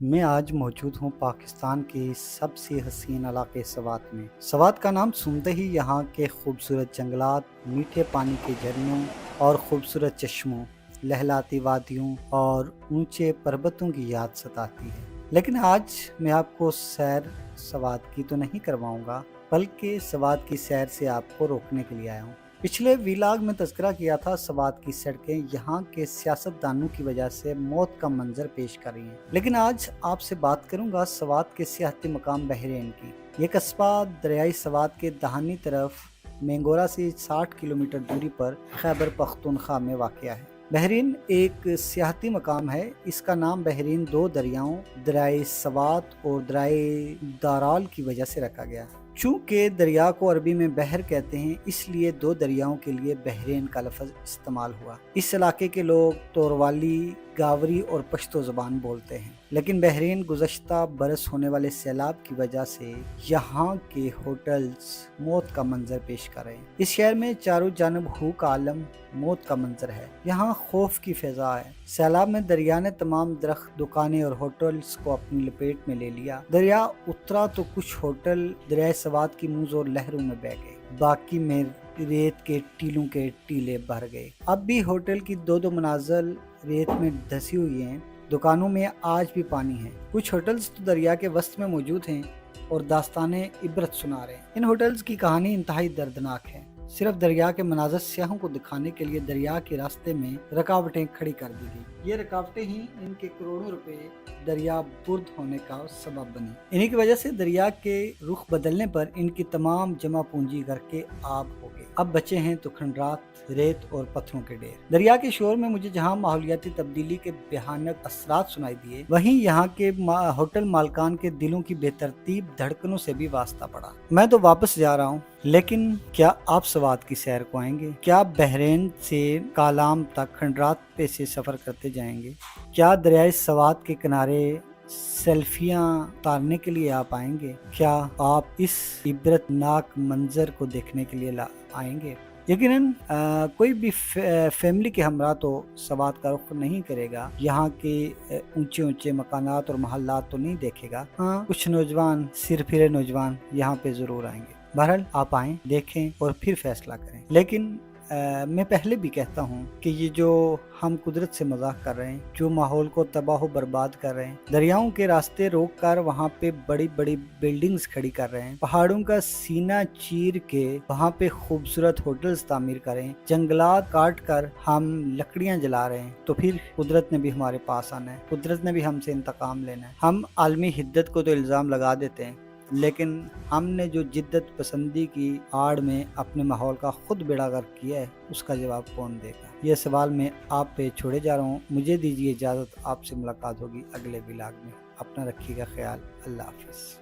मैं आज मौजूद हूँ पाकिस्तान के सबसे हसीन इलाके सवात में। सवात का नाम सुनते ही यहाँ के खूबसूरत जंगलात, मीठे पानी के झरनों और खूबसूरत चश्मों, लहलाती वादियों और ऊंचे पर्वतों की याद सताती है। लेकिन आज मैं आपको सैर सवात की तो नहीं करवाऊंगा, बल्कि सवात की सैर से आपको रोकने के लिए आया हूँ। पिछले व्लॉग में तज़किरा किया था सवात की सड़कें यहाँ के सियासतदानों की वजह से मौत का मंजर पेश कर रही हैं, लेकिन आज आपसे बात करूंगा सवात के सियाहती मकाम बहरीन की। ये कस्बा दरियाई सवात के दहानी तरफ मेंगोरा से 60 किलोमीटर दूरी पर खैबर पख्तूनख्वा में वाक़या है। बहरीन एक सियाहती मकाम है। इसका नाम बहरीन दो दरियाओं दरियाई सवात और दरियाई दाराल की वजह से रखा गया। चूँकि दरिया को अरबी में बहर कहते हैं, इसलिए दो दरियाओं के लिए बहरीन का लफ्ज़ इस्तेमाल हुआ। इस इलाके के लोग तोरवाली, गावरी और पश्तो ज़बान बोलते हैं, लेकिन बहरीन गुज़श्ता बरस होने वाले सैलाब की वजह से यहाँ के होटल्स मौत का मंजर पेश कर रहे हैं। इस शहर में चारों जानब हू का आलम मौत का मंजर है। यहाँ खौफ की फ़िज़ा है। सैलाब में दरिया ने तमाम दरख्त, दुकानें और होटल्स को अपनी लपेट में ले लिया। दरिया उतरा तो कुछ होटल दरिया सवात की मुँह और लहरों में बह गए, बाकी में रेत के टीलों के टीले भर गए। अब भी होटल की दो मनाजिल रेत में धसी हुई हैं। दुकानों में आज भी पानी है। कुछ होटल्स तो दरिया के वस्त में मौजूद हैं और दास्ताने इबरत सुना रहे हैं। इन होटल्स की कहानी इंतहाई दर्दनाक है। सिर्फ दरिया के मनाज़र सियाहों को दिखाने के लिए दरिया के रास्ते में रुकावटें खड़ी कर दी गई। ये रुकावटें ही इनके करोड़ों रुपए दरिया बुर्द होने का सबब बनी। इन्हीं की वजह से दरिया के रुख बदलने पर इनकी तमाम जमा पूंजी करके आब हो गई। अब बचे हैं तो खंडरात, रेत और पत्थरों के ढेर। दरिया के शोर में मुझे जहाँ माहौलियाती तब्दीली के भयानक असरात सुनाई दिए, वहीं यहाँ के होटल मालकान के दिलों की बेतरतीब धड़कनों से भी वास्ता पड़ा। मैं तो वापस जा रहा हूँ, लेकिन क्या आप सवात की सैर को आएंगे? क्या आप बहरीन से कालाम तक खंडरात पे से सफ़र करते जाएंगे? क्या दरियाई सवात के किनारे सेल्फियां उतारने के लिए आप आएंगे? क्या आप इस इबरतनाक मंजर को देखने के लिए आएंगे? यकीनन कोई भी फैमिली के हमरा तो सवात का रुख नहीं करेगा। यहाँ के ऊंचे ऊंचे मकानात और महल्लात तो नहीं देखेगा। हाँ, कुछ नौजवान, सिर फिरे नौजवान यहाँ पे ज़रूर आएंगे। बहरहाल आप आएँ, देखें और फिर फैसला करें। लेकिन मैं पहले भी कहता हूँ कि ये जो हम कुदरत से मजाक कर रहे हैं, जो माहौल को तबाह बर्बाद कर रहे हैं, दरियाओं के रास्ते रोक कर वहाँ पे बड़ी बड़ी बिल्डिंग्स खड़ी कर रहे हैं, पहाड़ों का सीना चीर के वहाँ पे खूबसूरत होटल्स तामीर करें, जंगलात काट कर हम लकड़ियाँ जला रहे हैं, तो फिर कुदरत ने भी हमारे पास आना है। कुदरत ने भी हमसे इंतकाम लेना है। हम आलमी हिद्दत को तो इल्ज़ाम लगा देते हैं, लेकिन हमने जो जिद्दत पसंदी की आड़ में अपने माहौल का खुद बेड़ागर्क किया है, उसका जवाब कौन देगा? यह सवाल मैं आप पे छोड़े जा रहा हूँ। मुझे दीजिए इजाज़त। आपसे मुलाकात होगी अगले व्लॉग में। अपना रखिएगा ख्याल। अल्लाह हाफिज़।